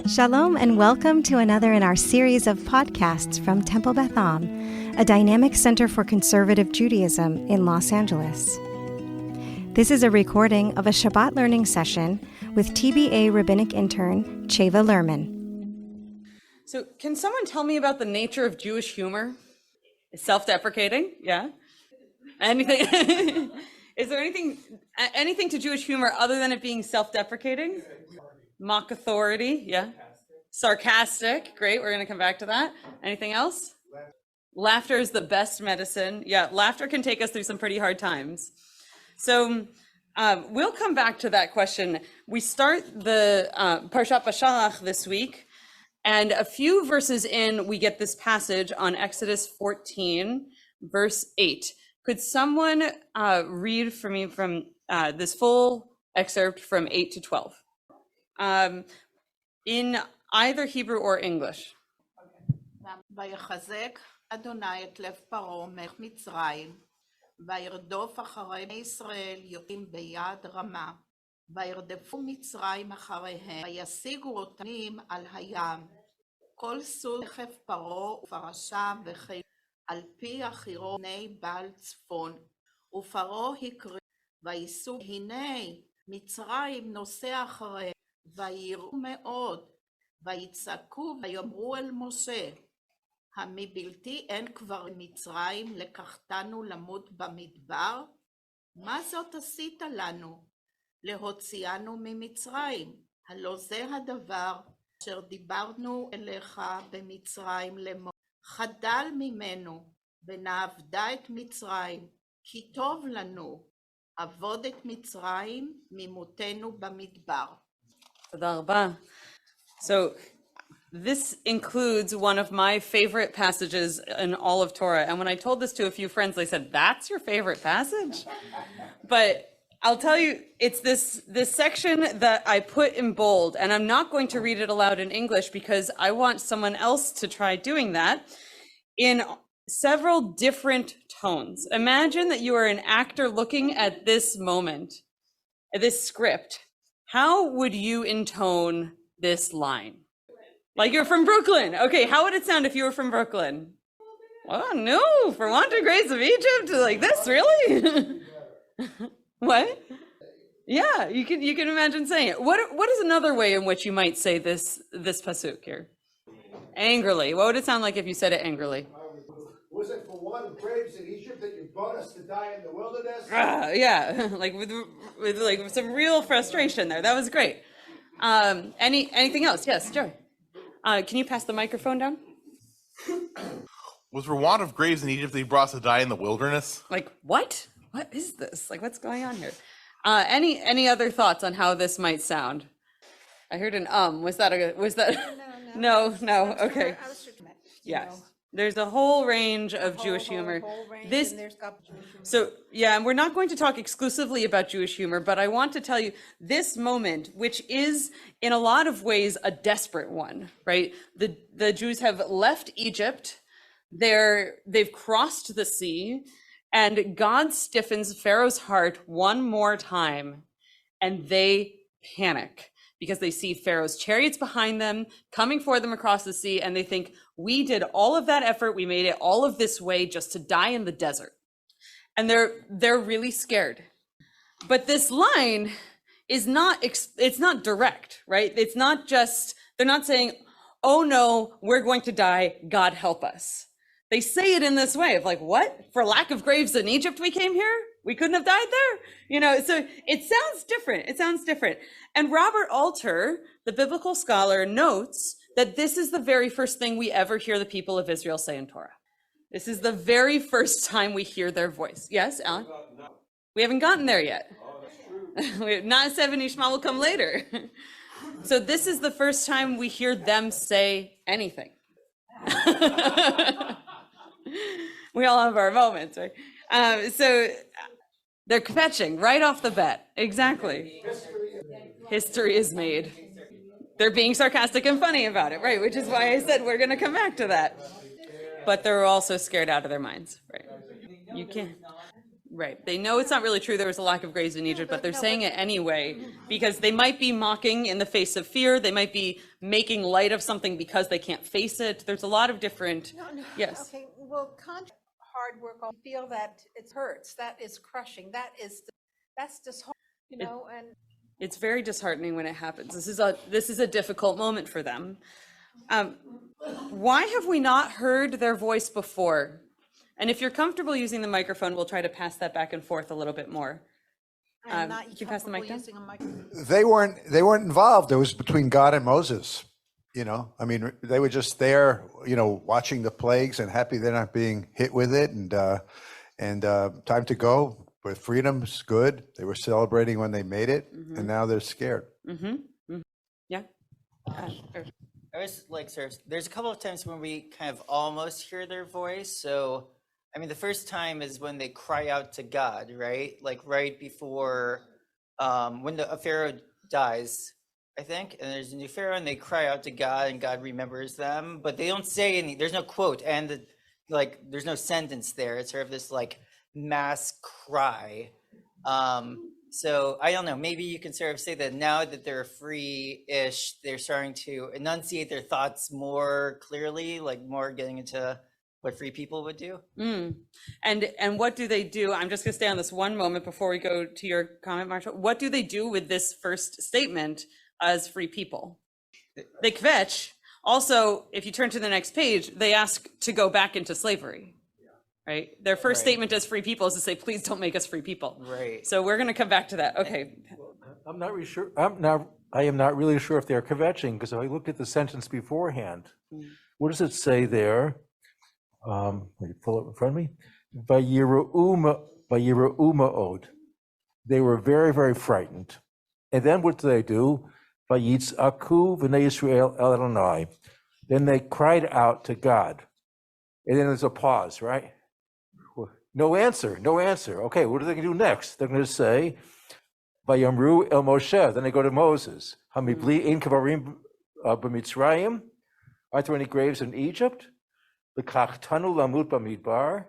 Shalom and welcome to another in our series of podcasts from Temple Beth Am, a dynamic center for conservative Judaism in Los Angeles. This is a recording of a Shabbat learning session with TBA Rabbinic Intern Chayva Lehrman. So can someone tell me about the nature of Jewish humor? Self-deprecating, yeah? Anything? Is there anything to Jewish humor other than it being self-deprecating? Mock authority, yeah. Sarcastic, great, we're gonna come back to that. Anything else? Laughter is the best medicine. Yeah, laughter can take us through some pretty hard times. So we'll come back to that question. We start the Parshat Beshalach this week, and a few verses in, we get this passage on Exodus 14, verse 8. Could someone read for me from this full excerpt from 8 to 12? In either Hebrew or English. ויחזק אדוני את לב פרעה מלך מצרים, וירדוף אחרי בני ישראל יורים ביד רמה, וירדפו מצרים אחריהם, וישיגו אותם על הים, כל סוס רכב פרעה ופרשיו וחיל, על פי החירו בני בעל צפון, ופרעה הקריב, וייסעו, הנה מצרים נוסע אחריהם, ויראו מאוד, ויצעקו ויאמרו אל משה, המבלתי אין כבר מצרים, לקחתנו למות במדבר? מה זאת עשית לנו? להוציאנו ממצרים, הלא זה הדבר אשר דיברנו אליך במצרים לאמור, חדל ממנו, ונעבדה את מצרים, כי טוב לנו, עבוד את מצרים ממותנו במדבר. תודה רבה. So this includes one of my favorite passages in all of Torah. And when I told this to a few friends, they said, that's your favorite passage? But I'll tell you, it's this section that I put in bold, and I'm not going to read it aloud in English because I want someone else to try doing that in several different tones. Imagine that you are an actor looking at this moment, at this script. How would you intone this line? Like you're from Brooklyn. Okay, how would it sound if you were from Brooklyn? Oh no, for wanton grace of Egypt, like this, really? What? Yeah, you can imagine saying it. What is another way in which you might say this pasuk here? Angrily. What would it sound like if you said it angrily? Was it for want of graves in Egypt that you brought us to die in the wilderness? Yeah, like with like some real frustration there. That was great. Anything else? Yes, Joe. Can you pass the microphone down? Was for want of graves in Egypt that you brought us to die in the wilderness? Like what? What is this? Like what's going on here? Any other thoughts on how this might sound? I heard an Was that? No. Okay. Yes. There's a whole range of Jewish humor. So yeah, and we're not going to talk exclusively about Jewish humor, but I want to tell you this moment, which is in a lot of ways a desperate one, right? The Jews have left Egypt, they've crossed the sea, and God stiffens Pharaoh's heart one more time, and they panic because they see Pharaoh's chariots behind them coming for them across the sea, and they think, we did all of that effort, we made it all of this way just to die in the desert. And they're really scared. But this line is it's not direct, right? It's not just, they're not saying, oh no, we're going to die, God help us. They say it in this way of like, what? For lack of graves in Egypt we came here? We couldn't have died there? So it sounds different. And Robert Alter, the biblical scholar, notes that this is the very first thing we ever hear the people of Israel say in Torah. This is the very first time we hear their voice. Yes, Alan? We haven't gotten there yet. Not 7 Ishmael will come later. So this is the first time we hear them say anything. We all have our moments, right? So they're kvetching right off the bat. Exactly. History is made. They're being sarcastic and funny about it, right? Which is why I said we're going to come back to that. But they're also scared out of their minds, right? Right. They know it's not really true. There was a lack of graves in Egypt, but they're saying it anyway because they might be mocking in the face of fear. They might be making light of something because they can't face it. There's a lot of different. Yes. Okay. Well, hard work. I feel that it hurts. That is crushing. That's disheartening. And it's very disheartening when it happens. This is a difficult moment for them. Why have we not heard their voice before? And if you're comfortable using the microphone, we'll try to pass that back and forth a little bit more. I'm not Can you pass the mic down? using a microphone. They weren't involved. It was between God and Moses. I mean, they were just there, watching the plagues and happy they're not being hit with it. And time to go. But freedom's good. They were celebrating when they made it, and now they're scared. Yeah. I was like, there's a couple of times when we kind of almost hear their voice. So, I mean, the first time is when they cry out to God, right? Like right before, when a pharaoh dies, I think, and there's a new pharaoh, and they cry out to God, and God remembers them, but they don't say any. There's no quote, and there's no sentence there. It's sort of this like mass cry. So I don't know, maybe you can sort of say that now that they're free-ish, they're starting to enunciate their thoughts more clearly, like more getting into what free people would do. And what do they do? I'm just gonna stay on this one moment before we go to your comment, Marshall. What do they do with this first statement as free people? They kvetch. Also, if you turn to the next page, they ask to go back into slavery. Right. Their first statement as free people is to say, please don't make us free people. Right. So we're going to come back to that. Okay. I'm not really sure. I am not really sure if they're kvetching, because if I look at the sentence beforehand, what does it say there? Let me pull it in front of me. Vayira'u ma'od. They were very, very frightened. And then what do they do? Vayitz'aku v'nei Yisrael el Adonai. Then they cried out to God. And then there's a pause, right? No answer. Okay, what are they going to do next? They're going to say, Vayamru el Moshe. Then they go to Moses. Hamibli ein kavarim b'Mitzrayim. Aren't there any graves in Egypt? L'kachtanu lamut b'midbar.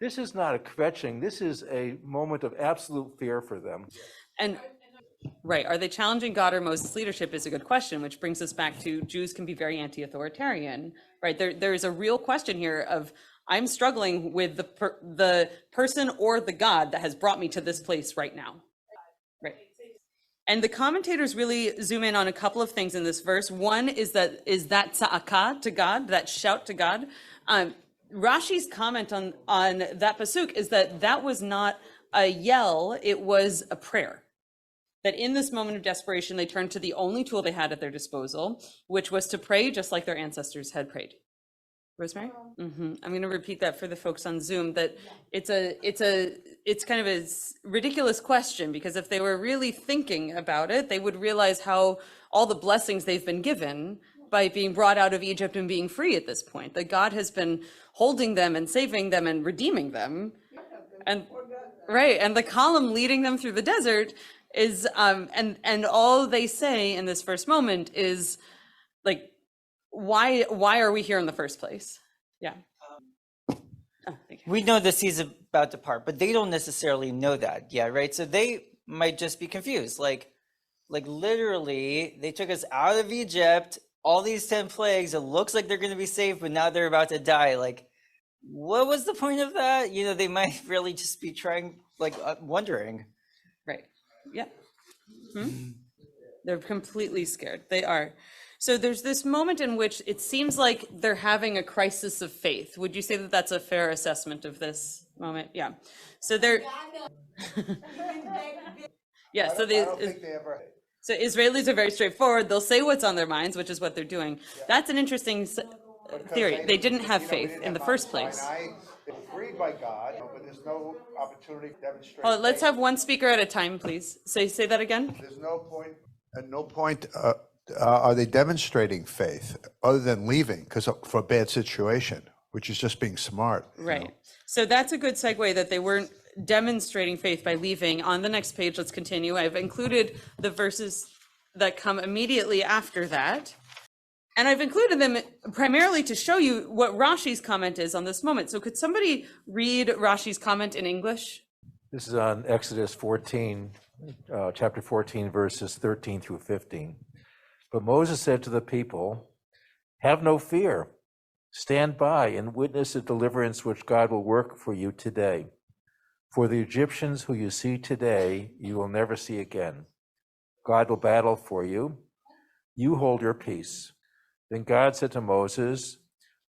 This is not a kvetching. This is a moment of absolute fear for them. And right, are they challenging God or Moses' leadership is a good question, which brings us back to Jews can be very anti-authoritarian, right? There is a real question here of I'm struggling with the person or the God that has brought me to this place right now, right? And the commentators really zoom in on a couple of things in this verse. One is that tza'aka to God, that shout to God. Rashi's comment on that pasuk is that was not a yell, it was a prayer. That in this moment of desperation, they turned to the only tool they had at their disposal, which was to pray just like their ancestors had prayed. Rosemary? I'm going to repeat that for the folks on Zoom, that it's kind of a ridiculous question, because if they were really thinking about it, they would realize how all the blessings they've been given by being brought out of Egypt and being free at this point, that God has been holding them and saving them and redeeming them. And right, and the column leading them through the desert is and all they say in this first moment is like, why are we here in the first place? Yeah. We know the sea's about to part, but they don't necessarily know that yet, right? So they might just be confused. Like literally, they took us out of Egypt, all these 10 plagues, it looks like they're going to be safe, but now they're about to die. Like, what was the point of that? They might really just be trying, wondering. Right. Yeah. They're completely scared. They are. So there's this moment in which it seems like they're having a crisis of faith. Would you say that that's a fair assessment of this moment? Yeah. So they're. Yeah. So I don't think they ever. So Israelis are very straightforward. They'll say what's on their minds, which is what they're doing. Yeah. That's an interesting theory. They didn't have faith in the first place. They were freed by God, but there's no opportunity to demonstrate. Oh, let's have one speaker at a time, please. Say that again. There's no point. At no point are they demonstrating faith other than leaving for a bad situation, which is just being smart. Right. So that's a good segue that they weren't demonstrating faith by leaving. On the next page, let's continue. I've included the verses that come immediately after that. And I've included them primarily to show you what Rashi's comment is on this moment. So could somebody read Rashi's comment in English? This is on Exodus 14, chapter 14, verses 13 through 15. But Moses said to the people, "Have no fear. Stand by and witness the deliverance which God will work for you today. For the Egyptians who you see today, you will never see again. God will battle for you. You hold your peace." Then God said to Moses,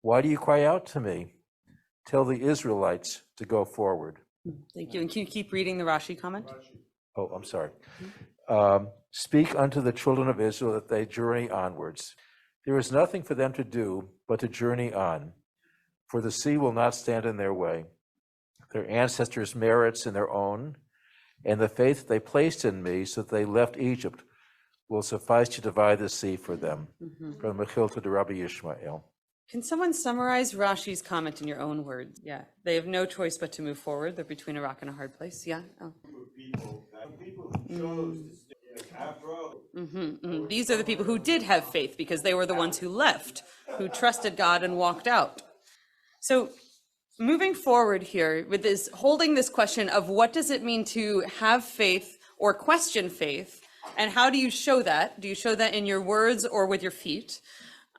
"Why do you cry out to me? Tell the Israelites to go forward." Thank you. And can you keep reading the Rashi comment? Oh, I'm sorry. "Speak unto the children of Israel that they journey onwards. There is nothing for them to do but to journey on, for the sea will not stand in their way. Their ancestors' merits in their own, and the faith they placed in me so that they left Egypt will suffice to divide the sea for them." From Mechilta to Rabbi Yishmael. Can someone summarize Rashi's comment in your own words? Yeah, they have no choice but to move forward. They're between a rock and a hard place. Yeah. Oh. These are the people who did have faith because they were the ones who left, who trusted God and walked out. So moving forward here with this, holding this question of what does it mean to have faith or question faith, and how do you show that? Do you show that in your words or with your feet?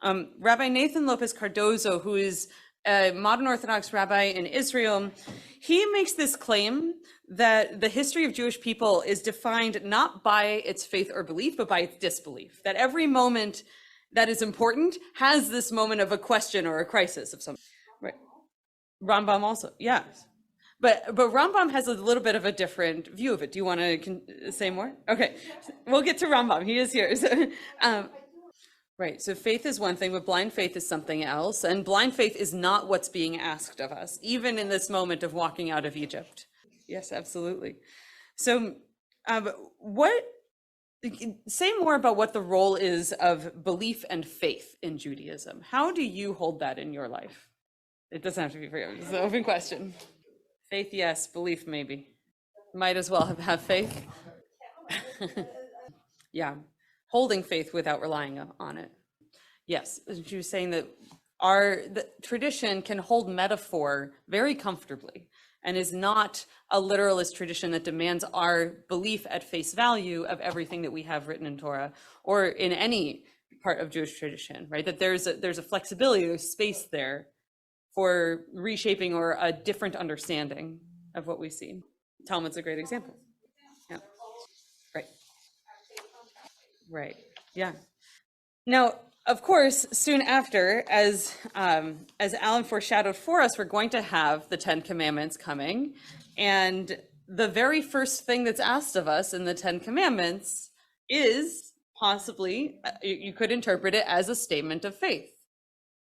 Rabbi Nathan Lopez Cardozo, who is a modern Orthodox rabbi in Israel, he makes this claim that the history of Jewish people is defined not by its faith or belief, but by its disbelief. That every moment that is important has this moment of a question or a crisis of some. Right. Rambam also, yeah. But Rambam has a little bit of a different view of it. Do you want to say more? Okay, we'll get to Rambam. He is here. So, right, so faith is one thing, but blind faith is something else. And blind faith is not what's being asked of us, even in this moment of walking out of Egypt. Yes, absolutely. So say more about what the role is of belief and faith in Judaism. How do you hold that in your life? It doesn't have to be for you, it's an open question. Faith, yes. Belief, maybe. Might as well have faith. Yeah, holding faith without relying on it. Yes, she was saying that the tradition can hold metaphor very comfortably and is not a literalist tradition that demands our belief at face value of everything that we have written in Torah or in any part of Jewish tradition, right? That there's a flexibility, there's space there for reshaping or a different understanding of what we see. Talmud's a great example. Yeah. Right. Right. Yeah. Now, of course, soon after, as Alan foreshadowed for us, we're going to have the 10 Commandments coming. And the very first thing that's asked of us in the 10 Commandments is possibly, you could interpret it as a statement of faith.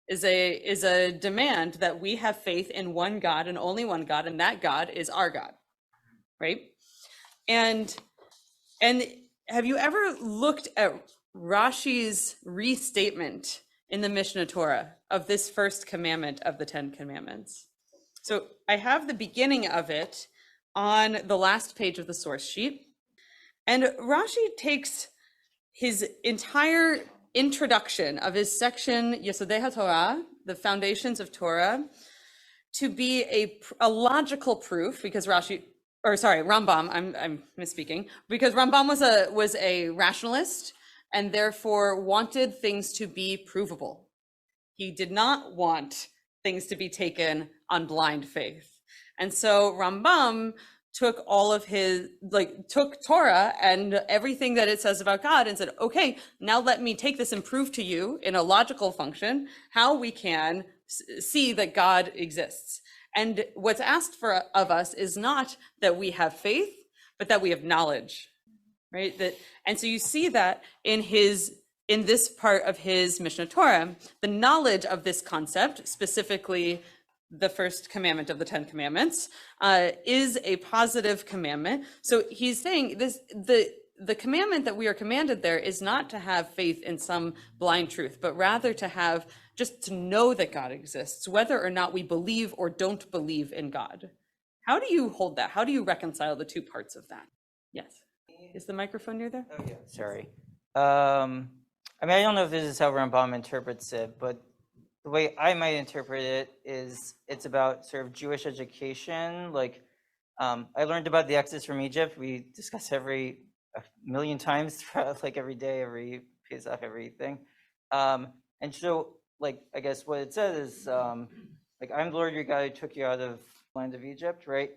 Is a demand that we have faith in one God and only one God, and that God is our God, right? And have you ever looked at Rashi's restatement in the Mishnah Torah of this first commandment of the 10 Commandments? So I have the beginning of it on the last page of the source sheet, and Rashi takes his entire introduction of his section Yesodei HaTorah, the foundations of Torah, to be a logical proof, because Rambam, I'm misspeaking, because Rambam was a rationalist and therefore wanted things to be provable. He did not want things to be taken on blind faith. And so Rambam took all of took Torah and everything that it says about God and said, okay, now let me take this and prove to you in a logical function how we can see that God exists. And what's asked of us is not that we have faith, but that we have knowledge, right? And so you see that in this part of his Mishnah Torah, the knowledge of this concept, specifically the first commandment of the 10 Commandments, is a positive commandment. So he's saying the commandment that we are commanded there is not to have faith in some blind truth, but rather just to know that God exists, whether or not we believe or don't believe in God. How do you hold that? How do you reconcile the two parts of that? Yes. Is the microphone near there? Oh, yeah. Sorry. I don't know if this is how Rambam interprets it, but the way I might interpret it is it's about sort of Jewish education. Like I learned about the Exodus from Egypt. We discuss a million times throughout, like every day, every Pesach, everything. And so, like, I guess what it says is, like, I'm the Lord your God who took you out of the land of Egypt, right?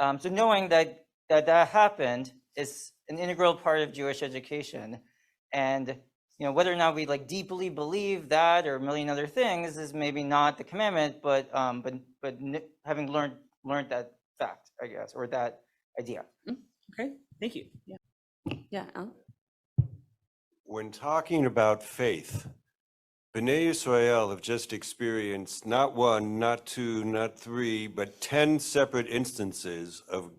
So knowing that happened is an integral part of Jewish education. And, whether or not we like deeply believe that or a million other things is maybe not the commandment, but having learned that fact, I guess, or that idea. Okay, thank you. Yeah, Alan? When talking about faith, B'nai Yisrael have just experienced not one, not two, not three, but 10 separate instances of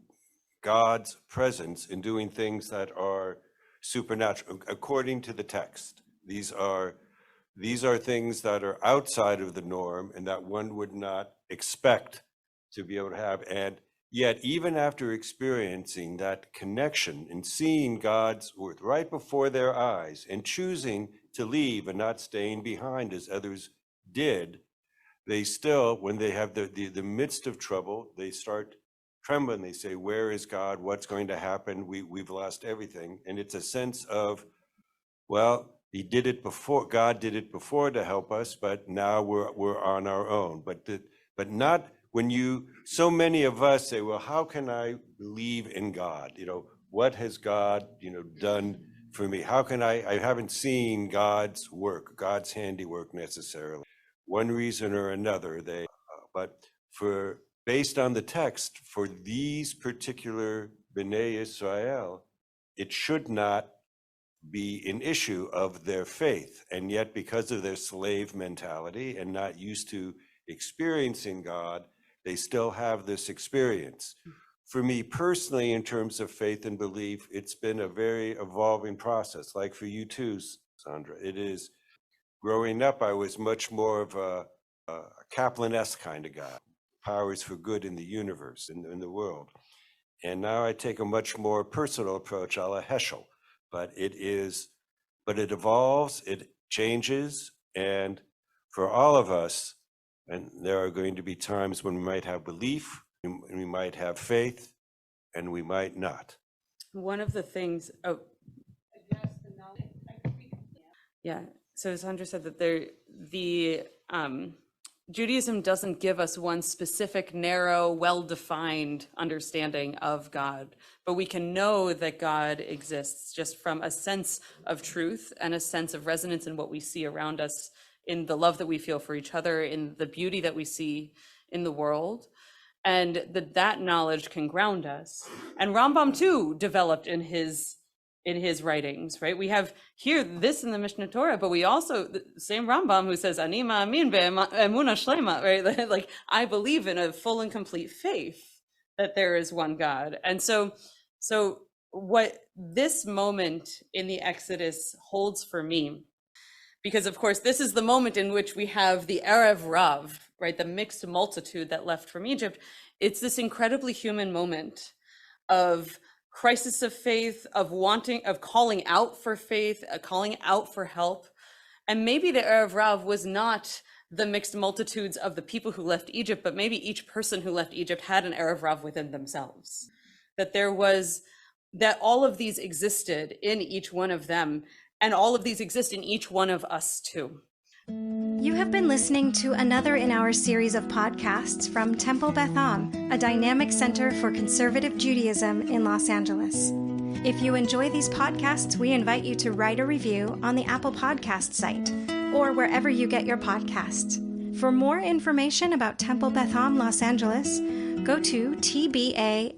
God's presence in doing things that are supernatural, according to the text. These are things that are outside of the norm and that one would not expect to be able to have. And yet, even after experiencing that connection and seeing God's worth right before their eyes and choosing to leave and not staying behind as others did, they still, when they have the midst of trouble, they start trembling. They say, where is God? What's going to happen? We've lost everything. And it's a sense of, well, he did it before, God did it before to help us, but now we're on our own. But not when so many of us say, well, how can I believe in God? What has God, done for me? How can I haven't seen God's work, God's handiwork necessarily. One reason or another, but based on the text, for these particular B'nai Israel, it should not be an issue of their faith. And yet, because of their slave mentality and not used to experiencing God, they still have this experience. For me personally, in terms of faith and belief, it's been a very evolving process, like for you too, Sandra. It is. Growing up, I was much more of a Kaplan-esque kind of guy. Powers for good in the universe, in the world. And now I take a much more personal approach, a la Heschel. But it evolves, it changes, and for all of us, and there are going to be times when we might have belief, and we might have faith, and we might not. One of the things, yeah, so Sandra said that Judaism doesn't give us one specific, narrow, well-defined understanding of God, but we can know that God exists just from a sense of truth and a sense of resonance in what we see around us, in the love that we feel for each other, in the beauty that we see in the world, and that knowledge can ground us. And Rambam too developed in his writings, right? We have here this in the Mishnah Torah, but we also, the same Rambam who says, Ani ma'amin be'emuna shlema, right? Like, I believe in a full and complete faith that there is one God. And so what this moment in the Exodus holds for me, because of course, this is the moment in which we have the Erev Rav, right? The mixed multitude that left from Egypt. It's this incredibly human moment of crisis of faith, of calling out for faith, calling out for help. And maybe the Erev Rav was not the mixed multitudes of the people who left Egypt, but maybe each person who left Egypt had an Erev Rav within themselves. That all of these existed in each one of them, and all of these exist in each one of us too. You have been listening to another in our series of podcasts from Temple Beth Am, a dynamic center for conservative Judaism in Los Angeles. If you enjoy these podcasts, we invite you to write a review on the Apple Podcast site or wherever you get your podcasts. For more information about Temple Beth Am Los Angeles, go to tbala.org.